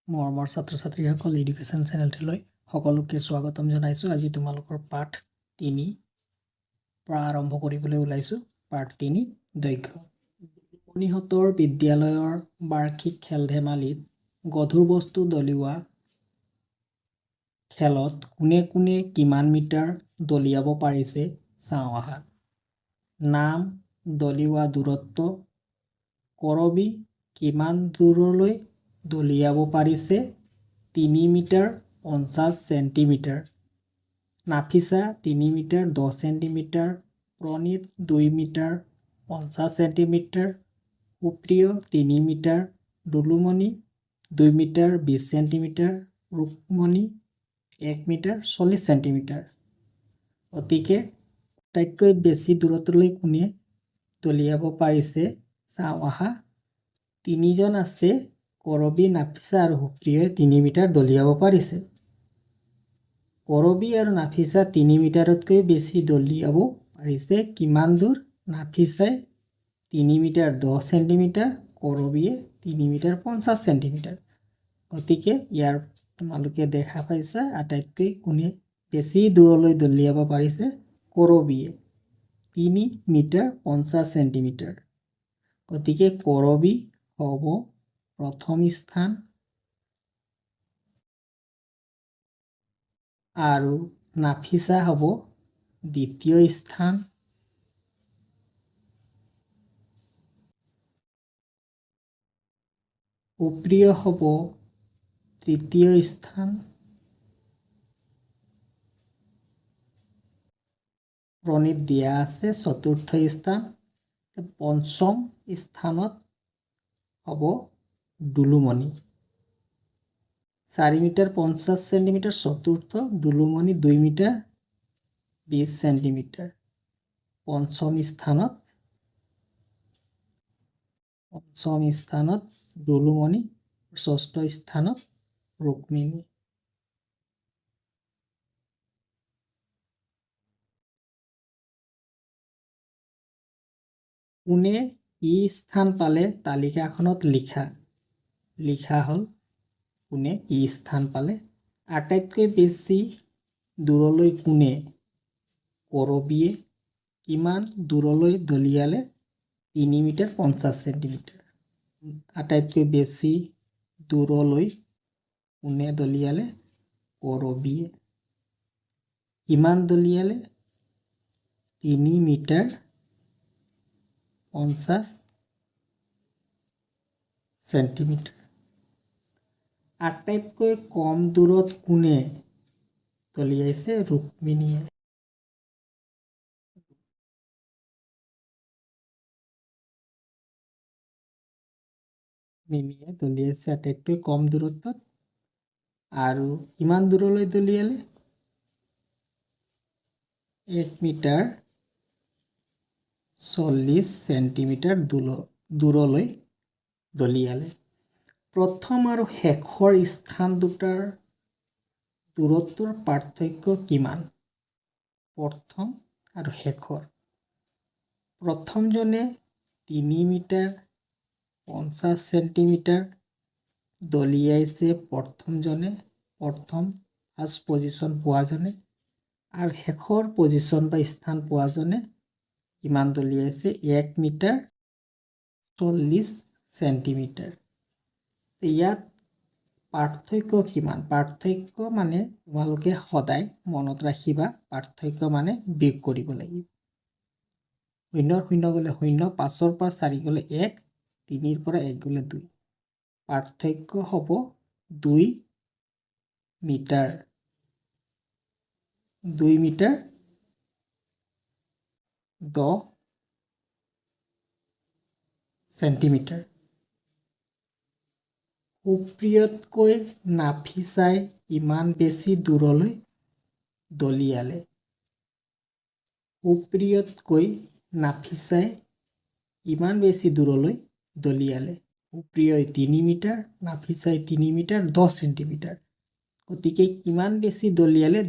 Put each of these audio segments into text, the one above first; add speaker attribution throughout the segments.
Speaker 1: মৰমৰ ছাত্ৰ ছাত্ৰীসকল এডুকেশ্যন চেনেলটোলৈ সকলোকে স্বাগতম জনাইছোঁ। আজি তোমালোকৰ পাঠ 3 পৰা আৰম্ভ কৰিবলৈ ওলাইছোঁ। পাঠ 3 দৈৰ্ঘ্য। মণিহঁতৰ বিদ্যালয়ৰ বাৰ্ষিক খেল ধেমালিত গধুৰ বস্তু দলিওৱা খেলত কোনে কোনে কিমান মিটাৰ দলিয়াব পাৰিছে চাওঁ আহা। নাম, দলিওৱা দূৰত্ব, কৰবী কিমান দূৰলৈ দলিয়াব পাৰিছে 3 metre 50 centimetre, Nafisa 3 metre 10 centimetre, Pranit 2 metre 50 centimetre, Supriya 3 metre, Dulumoni 2 metre 20 centimetre, Rukmoni 1 metre 40 centimetre. গতিকে আটাইতকৈ বেছি দূৰত্বলৈ কোনে দলিয়াব পাৰিছে চাওঁ আহা। 3 জন আছে, কৰবী, নাফিছা আৰু সুপ্ৰিয়ই 3 মিটাৰ দলিয়াব পাৰিছে। কৰবী আৰু নাফিছা 3 মিটাৰতকৈ বেছি দলিয়াব পাৰিছে কিমান দূৰ? নাফিছাই 3 মিটাৰ 10 চেণ্টিমিটাৰ, কৰবীয়ে 3 মিটাৰ 50 চেণ্টিমিটাৰ। গতিকে ইয়াৰ তোমালোকে দেখা পাইছা আটাইতকৈ কোনে বেছি দূৰলৈ দলিয়াব পাৰিছে? কৰবীয়ে 3 মিটাৰ 50 চেণ্টিমিটাৰ। গতিকে কৰবী হ'ব প্ৰথম স্থান আৰু নাফিছা হ'ব দ্বিতীয় স্থান। সুপ্ৰিয় হ'ব তৃতীয় স্থান। প্ৰণীত দিয়া আছে চতুৰ্থ স্থান। পঞ্চম স্থানত হ'ব দুলুমণি 4 মিটাৰ 50 চেণ্টিমিটাৰ চতুৰ্থ, দুলুমণি 2 মিটাৰ 20 চেণ্টিমিটাৰ পঞ্চম স্থানত দুলুমণি, ষষ্ঠ স্থানত ৰুক্মিণী। কোনে কি স্থান পালে তালিকাখনত লিখা হ'ল কোনে কি স্থান পালে। আটাইতকৈ বেছি দূৰলৈ কোনে? কৰবীয়ে কিমান দূৰলৈ দলিয়ালে? 3 মিটাৰ 50 চেণ্টিমিটাৰ। আটাইতকৈ বেছি দূৰলৈ কোনে দলিয়ালে? কৰবীয়ে। কিমান দলিয়ালে? 3 মিটাৰ 50 চেণ্টিমিটাৰ। আটাইতকৈ কম দূৰত কোনে দলিয়াইছে? ৰুক্মিণীয়ে। মিনিয়ে দলিয়াইছে আটাইতকৈ কম দূৰত্বত। আৰু কিমান দূৰলৈ দলিয়ালে? 1 মিটাৰ 40 চেণ্টিমিটাৰ দূৰলৈ দলিয়ালে। প্ৰথম আৰু শেষৰ স্থান দুটাৰ দূৰত্বৰ পাৰ্থক্য কিমান? প্ৰথম আৰু শেষৰ। প্ৰথমজনে 3 মিটাৰ 50 চেণ্টিমিটাৰ দলিয়াইছে প্ৰথম ফাৰ্ষ্ট পজিশ্যন পোৱাজনে, আৰু শেষৰ পজিশ্যন বা স্থান পোৱাজনে কিমান দলিয়াইছে? 1 মিটাৰ 40 চেণ্টিমিটাৰ। ইয়াত পাৰ্থক্য কিমান? পাৰ্থক্য মানে তোমালোকে সদায় মনত ৰাখিবা, পাৰ্থক্য মানে বিয়োগ কৰিব লাগিব। 0 0 গ'লে 0, 5ৰ পৰা 4 গ'লে 1, 3ৰ পৰা 1 গ'লে 2। পাৰ্থক্য হ'ব 2 মিটাৰ 10 চেণ্টিমিটাৰ। সুপ্ৰিয়তকৈ নাফিছাই কিমান বেছি দূৰলৈ দলিয়ালে? সুপ্ৰিয়তকৈ নাফিছাই কিমান বেছি দূৰলৈ দলিয়ালে? সুপ্ৰিয়ই 3 মিটাৰ, নাফিছাই 3 মিটাৰ 10 চেণ্টিমিটাৰ। গতিকে কিমান বেছি দলিয়ালে?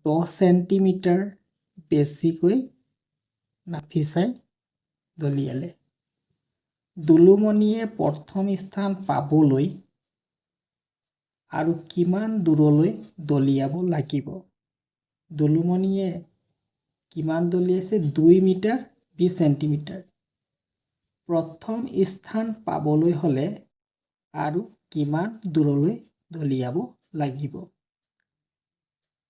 Speaker 1: 10 চেণ্টিমিটাৰ বেছিকৈ নাফিছাই দলিয়ালে। দুলুমণিয়ে প্ৰথম স্থান পাবলৈ আৰু কিমান দূৰলৈ দলিয়াব লাগিব দুলুমণিয়ে কিমান দলিয়াইছে 2 মিটাৰ 20 সেন্টিমিটাৰ প্ৰথম স্থান পাবলৈ হলে আৰু কিমান দূৰলৈ দলিয়াব লাগিব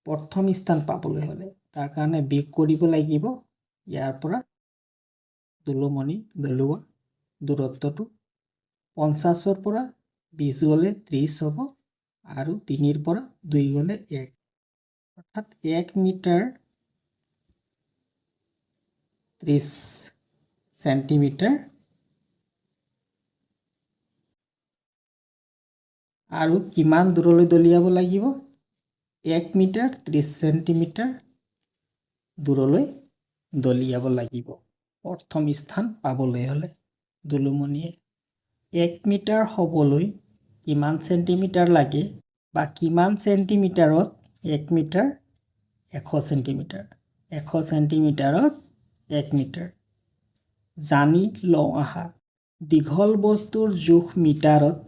Speaker 1: প্ৰথম স্থান পাবলৈ হলে তাৰ কাৰণে বিয়োগ কৰিব লাগিব ইয়াৰ পৰা দুলুমণি দলিওৱা দূৰত্বটো 50 পৰা 20 গলে 30 হ'ব আৰু 3 পৰা 2 গলে 1 অৰ্থাৎ 1 মিটাৰ 30 সেন্টিমিটাৰ আৰু কিমান দূৰলৈ দলিয়াব লাগিব 1 মিটাৰ 30 সেন্টিমিটাৰ দূৰলৈ দলিয়াব লাগিব প্ৰথম স্থান পাবলৈ হলে দুলুমণিয়ে 1 মিটাৰ হ'বলৈ কিমান সেন্টিমিটাৰ লাগে বা কিমান সেন্টিমিটাৰত 1 মিটাৰ 100 সেন্টিমিটাৰ 100 সেন্টিমিটাৰত 1 মিটাৰ জানি লওঁ আহা দীঘল বস্তুৰ জোখ মিটাৰত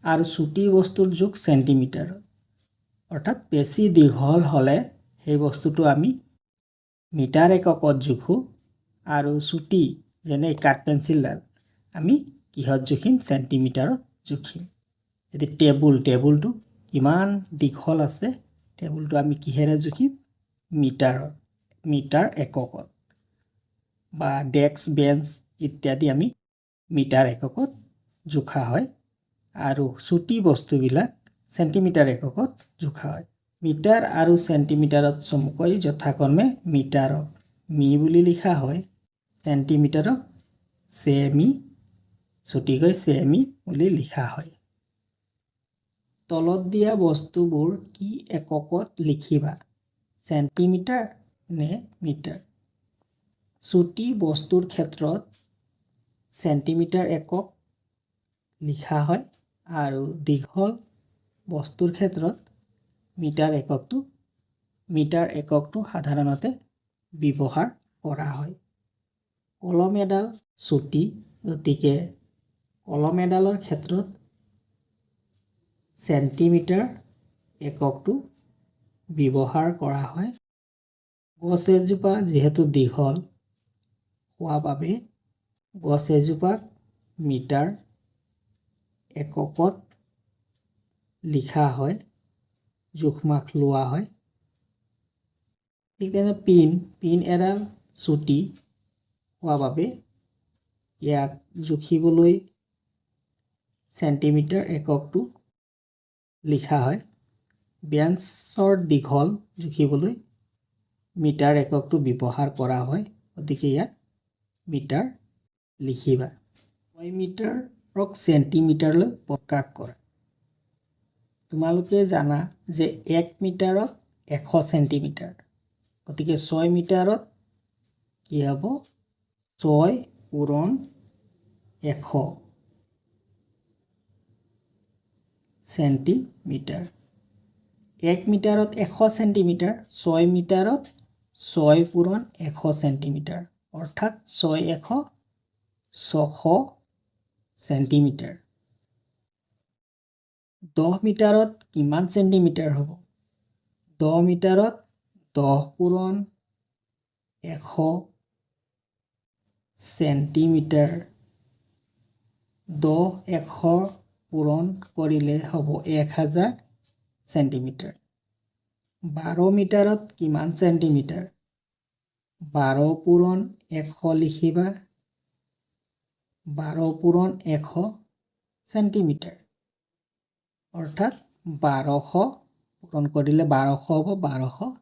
Speaker 1: আৰু চুটি বস্তুৰ জোখ সেন্টিমিটাৰত অৰ্থাৎ বেছি দীঘল হলে সেই বস্তুটো আমি মিটাৰ এককত জোখো আৰু চুটি যেনে কাঠ পেন্সিলডাল আমি কিহত জুখিম সেন্টিমিটাৰত জুখিম যদি টেবুলটো কিমান দীঘল আছে টেবুলটো আমি কিহেৰে জুখিম মিটাৰ এককত বা ডেস্ক বেঞ্চ ইত্যাদি আমি মিটাৰ এককত জোখা হয় আৰু চুটি বস্তুবিলাক সেন্টিমিটাৰ এককত জোখা হয় মিটাৰ আৰু সেন্টিমিটাৰত চমুকৈ যথাক্ৰমে মিটাৰক মি বুলি লিখা হয় সেন্টিমিটাৰক সেমি ছুটিকৈ সেমি বুলি লিখা হয় তলত দিয়া বস্তুবোৰ কি এককত লিখিবা সেন্টিমিটাৰ নে মিটাৰ চুটি বস্তুৰ ক্ষেত্ৰত সেন্টিমিটাৰ একক লিখা হয় আৰু দীঘল বস্তুৰ ক্ষেত্ৰত মিটাৰ এককটো সাধাৰণতে ব্যৱহাৰ কৰা হয় কলম এডাল চুটি গতিকে কলম এডালৰ ক্ষেত্ৰত সেন্টিমিটাৰ এককটো ব্যৱহাৰ কৰা হয় গছ এজোপা যিহেতু দীঘল হোৱা বাবে গছ এজোপাক মিটাৰ এককত লিখা হয় জোখমাখ লোৱা হয় ঠিক তেনে পিন এডাল চুটি হোৱা বাবে ইয়াক জুখিবলৈ সেন্টিমিটাৰ এককটো লিখা হয় বেঞ্চৰ দীঘল জুখিবলৈ মিটাৰ এককটো ব্যৱহাৰ কৰা হয় গতিকে ইয়াত মিটাৰ লিখিবা 6 মিটাৰক সেন্টিমিটাৰলৈ প্ৰকাশ কৰা তোমালোকে জানা যে 1 মিটাৰত 100 সেন্টিমিটাৰ গতিকে 6 মিটাৰত কি হ'ব 6 পূৰণ 100 সেন্টিমিটাৰ 1 মিটাৰত 100 সেন্টিমিটাৰ 6 মিটাৰত 6 পূৰণ 100 সেন্টিমিটাৰ অৰ্থাৎ 6 100 600 সেন্টিমিটাৰ 10 মিটাৰত কিমান সেন্টিমিটাৰ হ'ব 10 মিটাৰত 10 পূৰণ 100 সেন্টিমিটাৰ 10 100 পূৰণ কৰিলে হ'ব 1000 সেন্টিমিটাৰ 12 মিটাৰত কিমান সেন্টিমিটাৰ 12 পূৰণ 100 লিখিবা 12 পূৰণ 100 সেন্টিমিটাৰ অৰ্থাৎ 1200 পূৰণ কৰিলে 1200 হ'ব 1200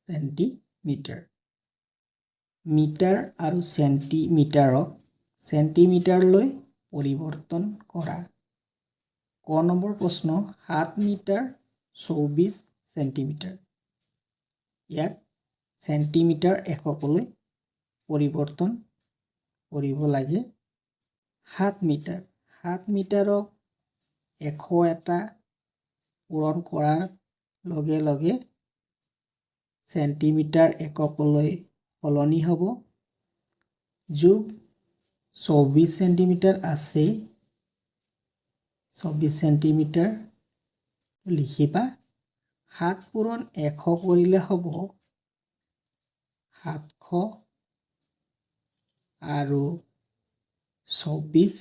Speaker 1: সেন্টিমিটাৰ মিটাৰ আৰু সেন্টিমিটাৰক সেন্টিমিটাৰলৈ পৰিৱৰ্তন কৰা ক নম্বৰ প্ৰশ্ন 7 মিটাৰ 24 সেন্টিমিটাৰ ইয়াক সেন্টিমিটাৰ এককলৈ পৰিৱৰ্তন কৰিব লাগে 7 মিটাৰক 100 এটা পূৰণ কৰাৰ লগে লগে সেন্টিমিটাৰ এককলৈ সলনি হ'ব যোগ 24 সেন্টিমিটাৰ আছে 24 সেন্টিমিটাৰ লিখিবা 7 পূৰণ 100 কৰিলে হ'ব 700 আৰু 24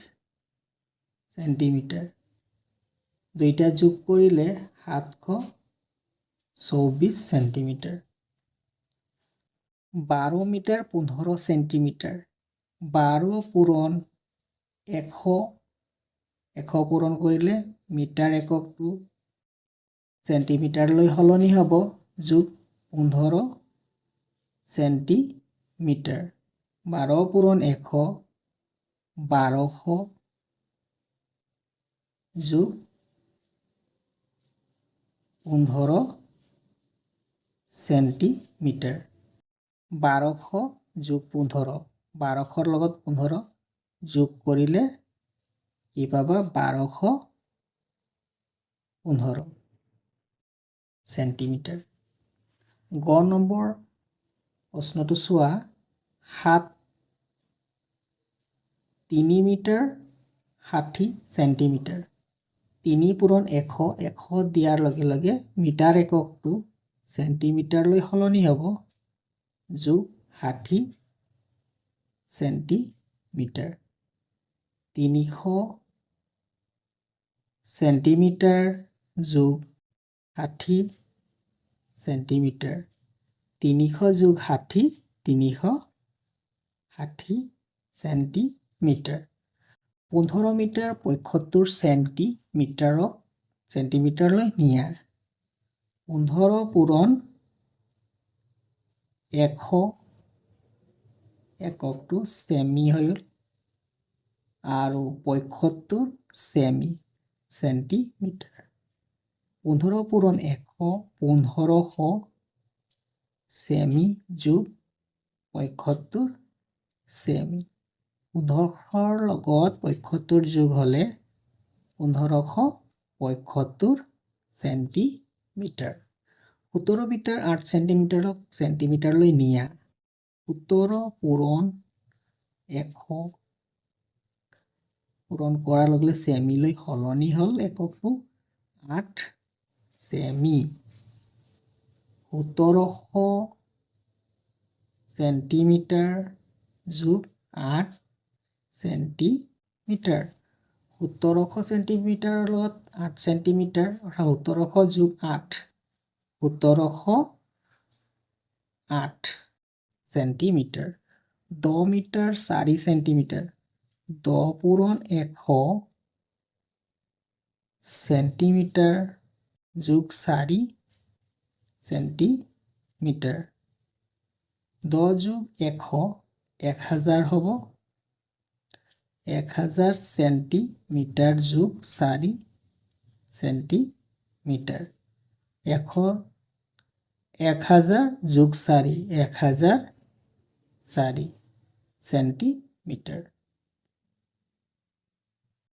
Speaker 1: চেণ্টিমিটাৰ দুইটা যোগ কৰিলে 724 চেণ্টিমিটাৰ 12 মিটাৰ 15 চেণ্টিমিটাৰ 12 পূৰণ 100 100 পূৰণ কৰিলে মিটাৰ এককটো চেণ্টিমিটাৰলৈ সলনি হ'ব যোগ 15 চেণ্টিমিটাৰ 12 পূৰণ 100 1200 যোগ 15 চেণ্টিমিটাৰ 1200 যোগ 15 1200ৰ লগত 15 যোগ কৰিলে কি পাবা 1215 চেণ্টিমিটাৰ গ নম্বৰ প্ৰশ্নটো চোৱা 3 মিটাৰ 60 চেণ্টিমিটাৰ 3 পূৰণ 100 100 দিয়াৰ লগে লগে মিটাৰ এককটো চেণ্টিমিটাৰলৈ সলনি হ'ব যোগ 60 চেণ্টিমিটাৰ 300 চেণ্টিমিটাৰ যোগ 60 চেণ্টিমিটাৰ 300 যোগ 60 360 চেণ্টিমিটাৰ 15 মিটাৰ 75 চেণ্টিমিটাৰক চেণ্টিমিটাৰলৈ নিয়া 15 পূৰণ 100 এককটো চেমি হৈ গ'ল আৰু 75 চেমি চেণ্টিমিটাৰ 15 পূৰণ 100 1500 চেমি যোগ 75 চেমি 1500ৰ লগত 75 যোগ হ'লে 1575 চেণ্টিমিটাৰ 17 মিটাৰ 8 চেণ্টিমিটাৰক চেণ্টিমিটাৰলৈ নিয়া 17 পূৰণ 100 পূৰণ কৰাৰ লগে লগে চেমিলৈ সলনি হ'ল এককটো 8 চেমি 1700 চেণ্টিমিটাৰ যোগ 8 চেণ্টিমিটাৰ 1700 চেণ্টিমিটাৰৰ লগত 8 চেণ্টিমিটাৰ অৰ্থাৎ 1700 যোগ 8 1708 চেণ্টিমিটাৰ 10 মিটাৰ 4 চেণ্টিমিটাৰ 10 পূৰণ 100 চেণ্টিমিটাৰ যোগ 4 চেণ্টিমিটাৰ 10 যোগ 100 1000 হ'ব 1000 চেণ্টিমিটাৰ যোগ 4 চেণ্টিমিটাৰ 1000 যোগ 4 1004 চেণ্টিমিটাৰ